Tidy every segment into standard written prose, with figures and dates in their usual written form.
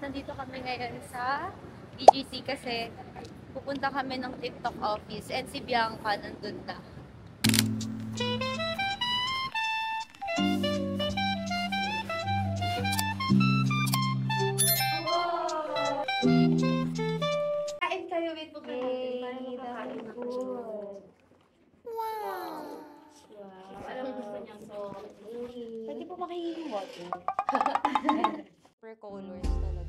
nandito kami ngayon sa BGC kasi pupunta kami ng TikTok office and si Bianca nandun na. Kain kayo, wait po kayo. Wow! Alam mo gusto niyang so. Pwede po makihingin water. Per colors talaga.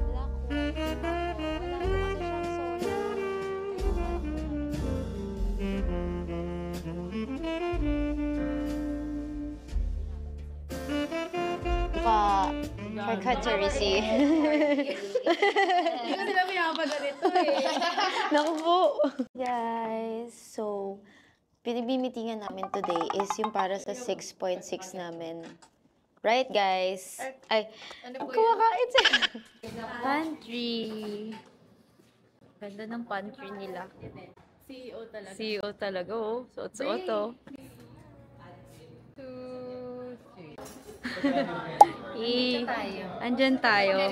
Black, white, wala ito kasi siyang soda. Charcuterie. Hindi ko sila pinapagalito eh. Naku po! Guys, so, pinibimitingan namin today is yung para sa 6.6 namin. Right, guys? Ay, kumakain sila. Pantry. Ganda ng pantry nila. CEO talaga. CEO talaga, oh. Suot-suot, oh. 2, 3. Andyan tayo.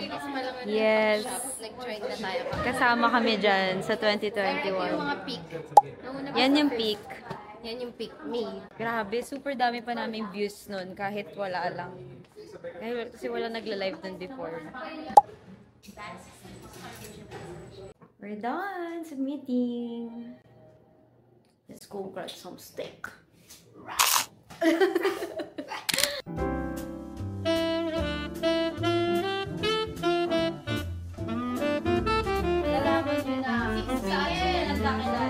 Yes. Nag-join na tayo. Kasama kami dyan sa Yung 2021. mga peak. Yan yung peak. Yan yung peak me. Grabe, super dami pa namin views nun kahit wala lang. Kasi wala nagla-live nun before. We're done sa meeting. Let's go grab some steak. Malalaman nyo na. Excited! Ang laki na.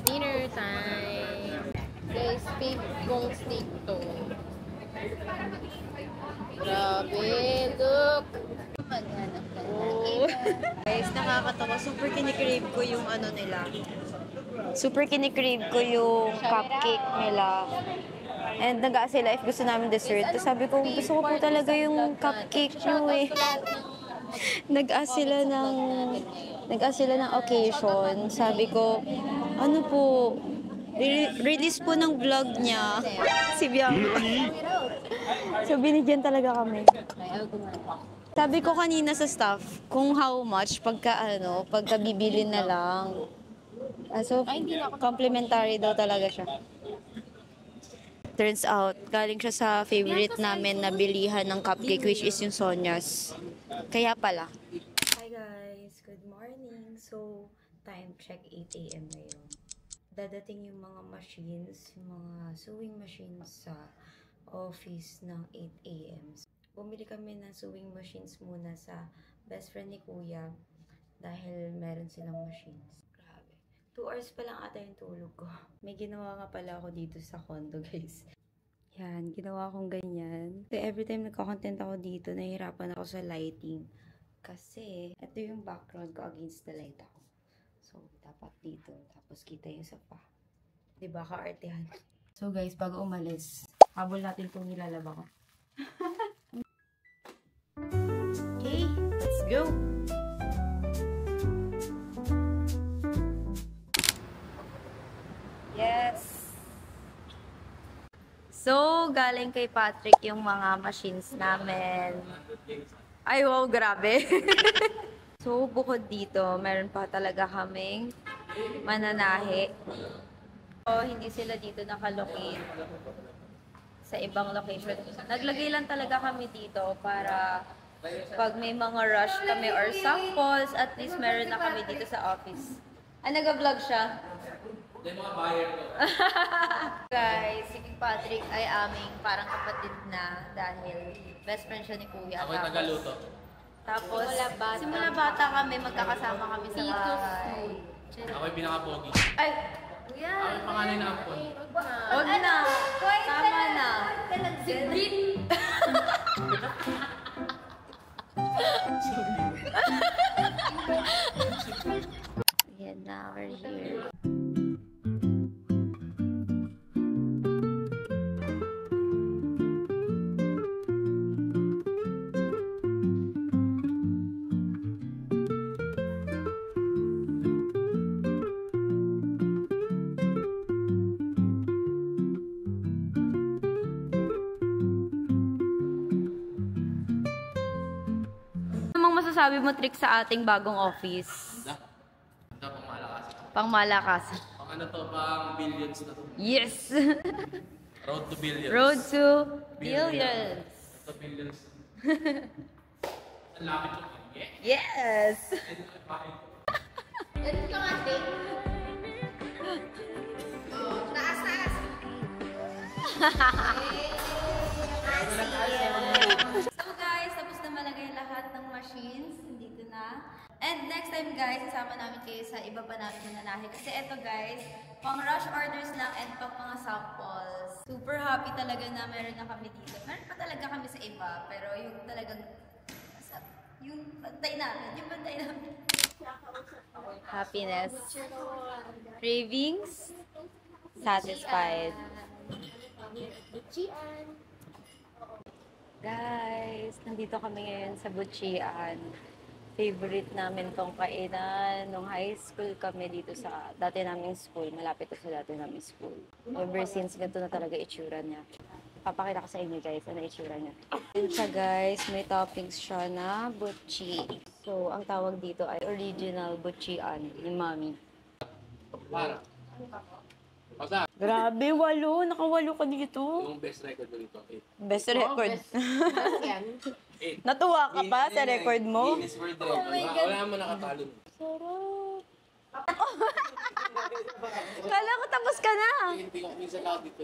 Dinner time. Guys, favorite kong steak to. Grabe, look. Maghanap ka Oh. Guys, nakakatawa. Super kinikrave ko yung ano nila. Super kinikrave ko yung cupcake nila. And nag sila if gusto namin dessert. Tapos sabi ko, gusto ko po talaga yung cupcake nyo eh. Nag-ask sila ng occasion. Sabi ko, ano po, release po ng vlog niya. Si Bianca. So, binigyan talaga kami. Sabi ko kanina sa staff, kung how much, pagka bibili na lang. So, complimentary daw talaga siya. Turns out, galing siya sa favorite namin na bilihan ng cupcake, which is yung Sonia's. Kaya pala. Hi guys! Good morning! So, time check 8 AM ngayon. Dadating yung mga machines, yung mga sewing machines sa office ng 8 AM. Bumili kami ng sewing machines muna sa best friend ni Kuya dahil meron silang machines. Grabe. 2 hours pa lang ata yung tulog ko. May ginawa nga pala ako dito sa condo, guys. Yan, ginawa kong ganyan. So, every time nagka-content ako dito, nahihirapan ako sa lighting. Kasi, ito yung background ko against the light ako. So, dapat dito. Tapos, kita yung sapa. Diba, ka-artehan. So, guys, bago umalis, habol natin itong nilalaba ko. Okay, let's go! Yes! So, galing kay Patrick yung mga machines namin. Ay, wow, grabe! So, bukod dito, meron pa talaga kaming mananahe. So, hindi sila dito nakalocate sa ibang location. Naglagay lang talaga kami dito para pag may mga rush kami or samples, at least meron na kami dito sa office. Nag-vlog siya? Yung mga buyer ko. Guys, si Patrick ay aming parang kapatid na dahil best friend siya ni Kuya. Ako'y tagaluto. Tapos, simula bata kami, magkakasama kami sa bahay. Ako'y pinaka-pogi. Ay! Kuya! Ako'y panganay na ampon. Huwag na! Tama na! Si Brit! Ayan na, we're here. Anong masasabi mo, Trick, sa ating bagong office? Ganda. Ganda pang malakas. Pang malakas. Pang ano to, pang billions na to. Yes! Road to billions. Road to billions. Road to billions. Ang lapit yung Yes! Ganun ka nga, Dick. Taas, taas. So guys, tapos na malagay lahat ng machines. Nandito na. And next time guys, isama namin kayo sa iba pa namin na nanahe. Kasi eto guys, pang rush orders lang and pang mga samples. Super happy talaga na meron na kami dito. Meron pa talaga kami sa iba, pero yung talagang yung bantay namin. Happiness. Cravings. Satisfied. Guys, nandito kami ngayon sa Butchian. Favorite namin tong kainan. Nung high school kami dito sa dati naming school. Malapit to sa dati naming school. Ever since, ganito na talaga itsura niya. Papakita ko sa inyo guys, ano itsura niya. Yun siya guys, may toppings siya na butchi. So, ang tawag dito ay original butchian ni Mami. Para. Pagka. Grabe, 8. Naka-8 ka dito. Yung best record ko dito. Best record. Best yan. Natuwa ka pa sa record mo? Guinness World Record. Wala mo nakatalo. Kala ko tapos ka na. Hindi ko minsan lang dito.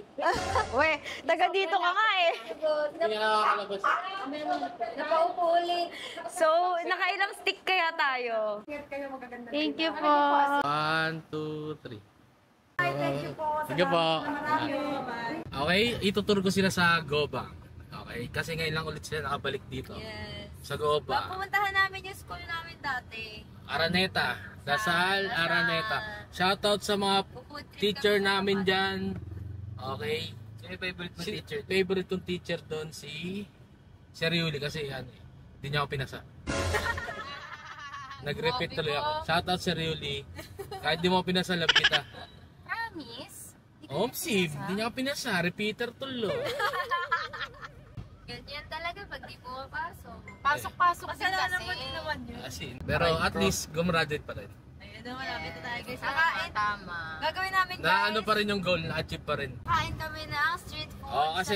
We, taga dito ka nga eh. Hindi nga nakakalabas. Napaupo ulit. So, nakailang stick kaya tayo? Thank you po. 1, 2, 3. Sige po. Okay, ituturo ko sila sa Goba. Okay, kasi ngayon lang ulit sila nakabalik dito. Yes. Sa Goba. Pumuntahan namin yung school namin dati. Araneta. Dasal, Araneta. Shoutout sa mga teacher namin dyan. Okay. Sino yung favorite mo teacher? Favorite kong teacher doon si Riuli kasi yan eh. Hindi niya ako pinasa. Nag-repeat tuloy ako. Shoutout si Riuli. Kahit di mo pinasa, love kita. Promise? Omsim, hindi niya ako pinasa. Repeater tuloy. Ganyan talaga pag di pumapasok. Pasok-pasok din Kasalanan kasi. mo din naman yun. Asin. Pero at least gumraduate pa rin. Ayun na, malapit na tayo guys. Tama, Kakain. tama. Gagawin namin guys. Na ano pa rin yung goal, na-achieve pa rin. Kain kami ng street food. Oo, kasi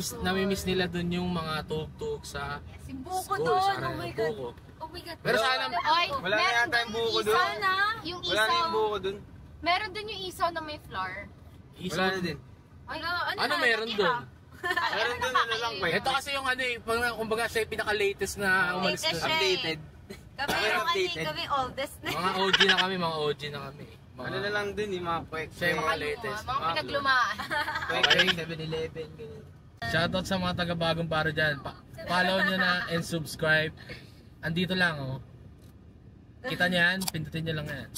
sa namimiss nila dun yung mga tug-tug sa Si Buko school. doon. Sa Oh my God. Buko. Oh my God. Pero sana, Oy, Wala na yata yung buko doon. isaw na. Yung Wala na isaw. yung buko dun. Meron dun yung isaw na may flour. Wala na din. Ano meron dun? Meron dun ano lang pa. Ito kasi yung ano eh, kumbaga siya yung pinaka-latest na umalis Latest na. siya. Updated. Kami yung ano, kami oldest na. Mga OG na kami, mga OG na kami. Ano na lang dun yung mga kwek. Siya yung mga latest. Mga pinaglumaan. Kwek, Okay. 7-Eleven, ganyan. Shoutout sa mga taga-bagong para dyan. Follow nyo na and subscribe. Andito lang oh. Kita nyo yan? Pindutin nyo lang yan.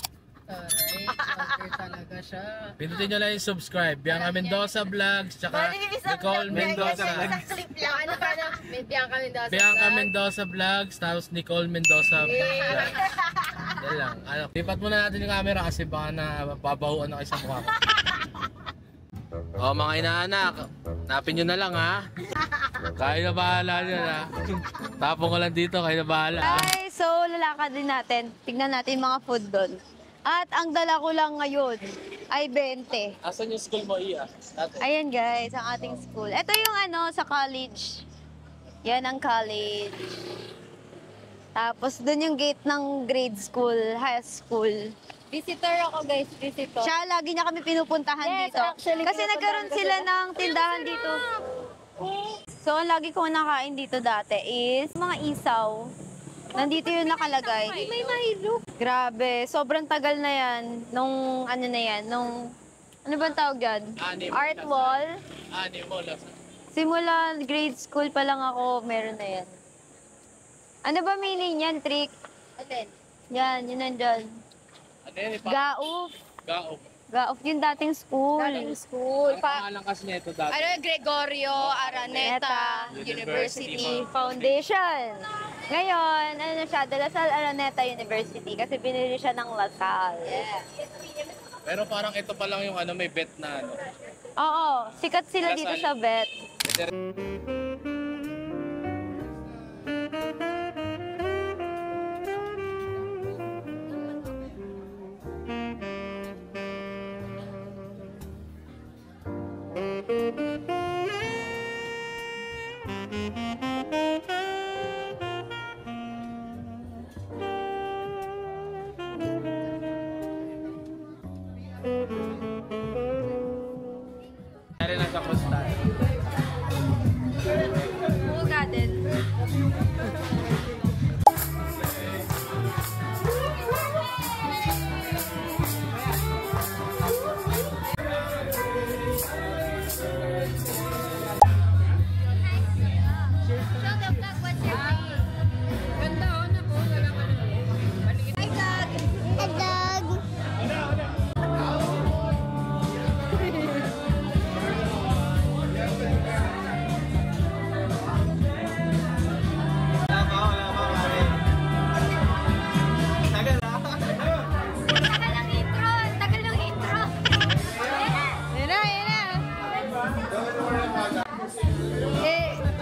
Taray, joker talaga siya. Pindutin nyo lang yung subscribe. Bianca Mendoza Vlogs, tsaka Nicole Mendoza Vlogs. Yung ano pa na, may Bianca Mendoza. Bianca Mendoza Vlogs, tapos Nicole Mendoza Vlogs. Yan lang. Ano, lipat muna natin yung camera kasi baka na babahuan na kayo sa mukha ko. Oh, mga inaanak, napin nyo na lang ha. Kayo na bahala nyo ha. Tapong ko lang dito, kayo na bahala ha. Guys, so lalakad din natin. Tignan natin yung mga food doon. At ang dala ko lang ngayon ay 20. Asan yung school mo, Iya? Ayan guys, ang ating school. Ito yung ano, sa college. Yan ang college. Tapos doon yung gate ng grade school, high school. Visitor ako guys, visitor. Siya, lagi niya kami pinupuntahan Yes, dito. actually, Kasi pinupuntahan nagkaroon ko sila sila. ng tindahan dito. So, ang lagi kong nakain dito dati is mga isaw. Nandito yung nakalagay. May mahilo. Grabe, sobrang tagal na yan. Nung ano na yan, nung... Ano bang tawag yan? Art wall. Animal. Simula grade school pa lang ako, meron na yan. Ano ba meaning yan, Trick? Alin? Yan, yun nandyan. Ano yan? Gauf. Gaop. Gauf yung dating school. School. Ang pangalan kasi nito dati. Ano, Gregorio Araneta University Foundation. Ngayon, ano na siya, De La Salle Araneta University kasi binili siya ng La Salle. Pero parang ito pa lang yung ano, may bet na ano. Oo, sikat sila La dito Salle. sa bet.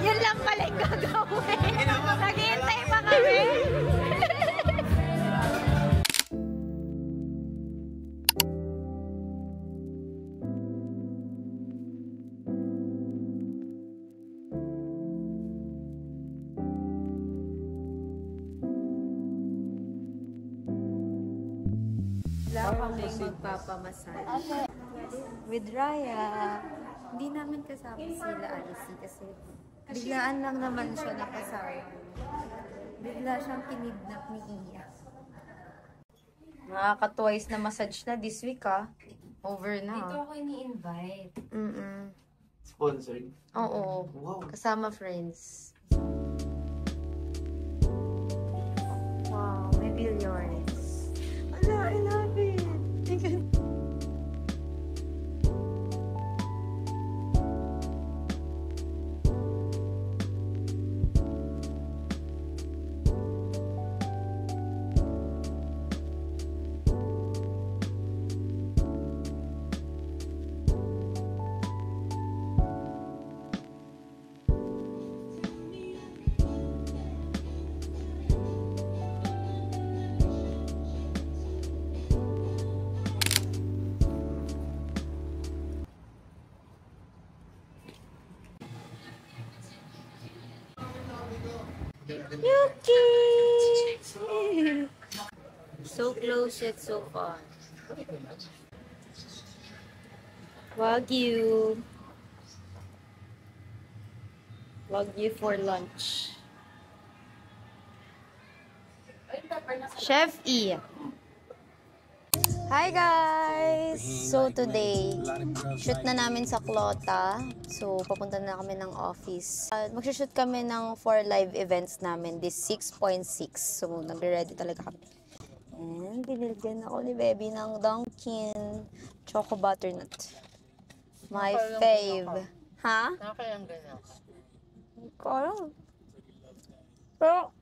Yun lang pala yung gagawin. Naghihintay pa kami. Wala kami magpapamassage. With Raya. Hindi namin kasama sila Alice kasi biglaan lang naman siya nakasama. Bigla siyang kinidnap ni Iya. Nakaka-twice na massage na this week Over na. Dito ako ini-invite. Sponsored. Oo. Wow. Kasama friends. Wow, may billiards. Ala, I love it. Yuki! So close yet so far. Wagyu. Wagyu for lunch. Chef E. Hi guys! So today, shoot na namin sa Clota. So papunta na kami ng office. Magshoot kami ng 4 live events namin this 6.6. So nagre-ready talaga kami. And binilgan ako ni Baby ng Dunkin Choco Butternut. My fave. Ha? Nakakayang gano'n. Kala. Pero,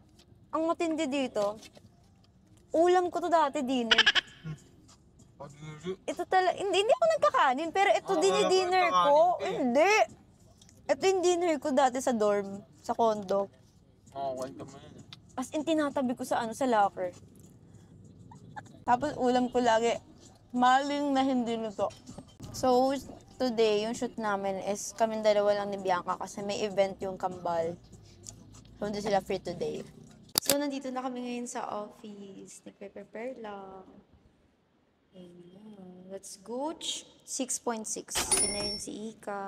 ang matindi dito, ulam ko to dati dinner. Ito talaga, hindi ako nagkakanin, pero ito dinner ko. Hindi. Ito yung dinner ko dati sa dorm, sa condo. Kwento mo yun. As in, tinatabi ko sa locker. Tapos ulam ko lagi, maling na hindi nito. So, today, yung shoot namin is kaming dalawa lang ni Bianca kasi may event yung kambal. So, hindi sila free today. So, nandito na kami ngayon sa office. Nagpe-prepare lang. Ayan. Let's go. 6.6. Yun na rin si Ika.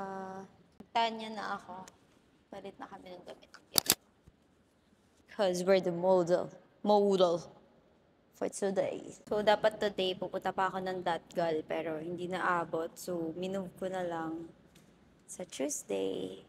Tanya na ako. Palit na kami ng damit. Because we're the model for today. So, dapat today, pupunta pa ako ng Datgal, pero hindi naabot. So, minove ko na lang sa Tuesday.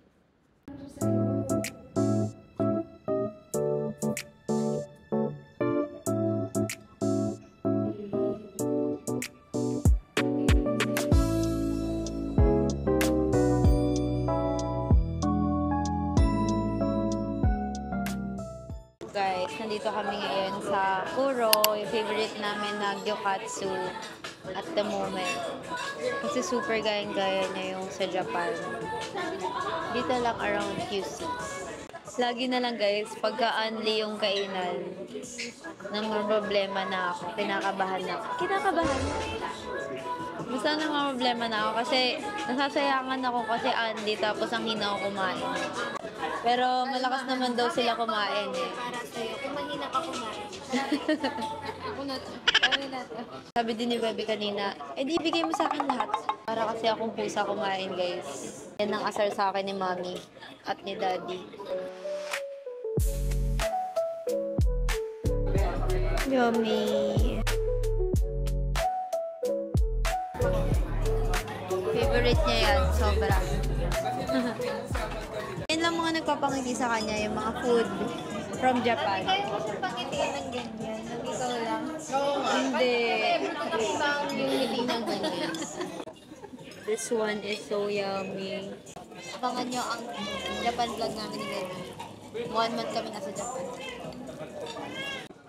Guys, nandito kami ngayon sa Kuro, yung favorite namin na gyokatsu at the moment. Kasi super gayang-gaya niya yung sa Japan. Dito lang around Q6. Lagi na lang guys, pagka-unli yung kainan, nang problema na ako, kinakabahan na ako. Basta nang problema na ako kasi nasasayangan ako kasi unli tapos ang hina ako kumain. Pero malakas naman daw sila kumain eh. Para sa'yo, kung mahina ka kumain. Ako na to. Kami na to. Sabi din ni Bebe kanina, di bigay mo sa akin lahat. Para kasi akong pusa kumain, guys. Yan ang asar sa akin ni Mami at ni Daddy. Yummy. Favorite niya yan, sobra. Yan lang mga nagpapangiti sa kanya, yung mga food from Japan. Kaya mo siya pangitiin ng ganyan, nang ikaw lang. Oo nga. Hindi. Ibang yung ngiti ng ganyan. This one is so yummy. Abangan nyo ang Japan vlog namin ni Gaby. 1 month kami nasa Japan.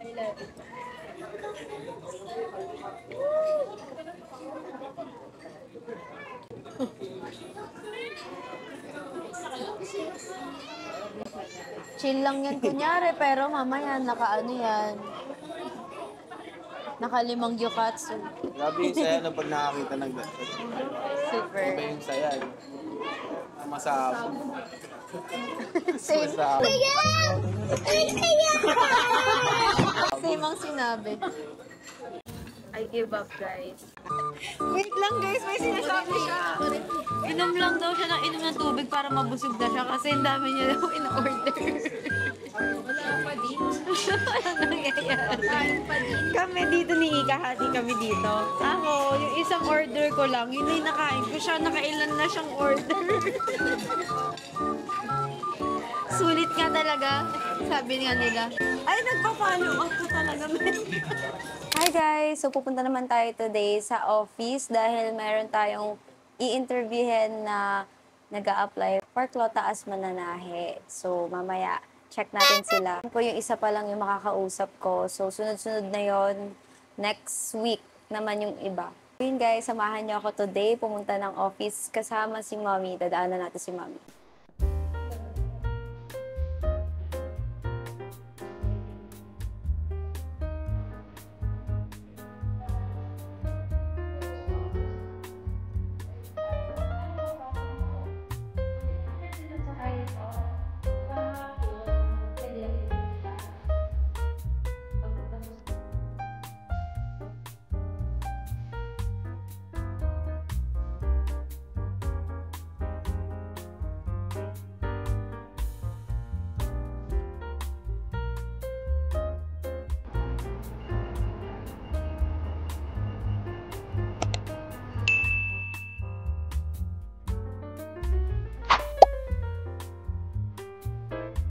I love it. Chill lang yan kunyari, pero mamaya naka-ano yan. Naka-5 gyokatsu. Grabe yung saya na pag nakakita ng ganito. Super. Iba yung saya. Masabog. Same. Masabog. Same ang sinabi. I give up, guys. Wait lang, guys. May sinasabi siya. Inom lang daw siya ng inom ng tubig para mabusog na siya kasi ang dami niya daw in-order. Wala pa din. Anong nangyayari? Kain pa din. Kami dito ni Ika, hati kami dito. Ako, yung isang order ko lang, yun na yung nakain ko siya. Nakailan na siyang order. Sulit nga talaga, sabi nga nila. Ay, nagpa-follow up ko talaga. Hi guys! So pupunta naman tayo today sa office dahil meron tayong i-interviewin na nag-a-apply for Clotaas Mananahe. So mamaya, check natin sila. Po yung isa pa lang yung makakausap ko. So sunod-sunod na yon. Next week naman yung iba. Yun guys, samahan niyo ako today pumunta ng office kasama si Mommy. Dadaanan natin si Mommy.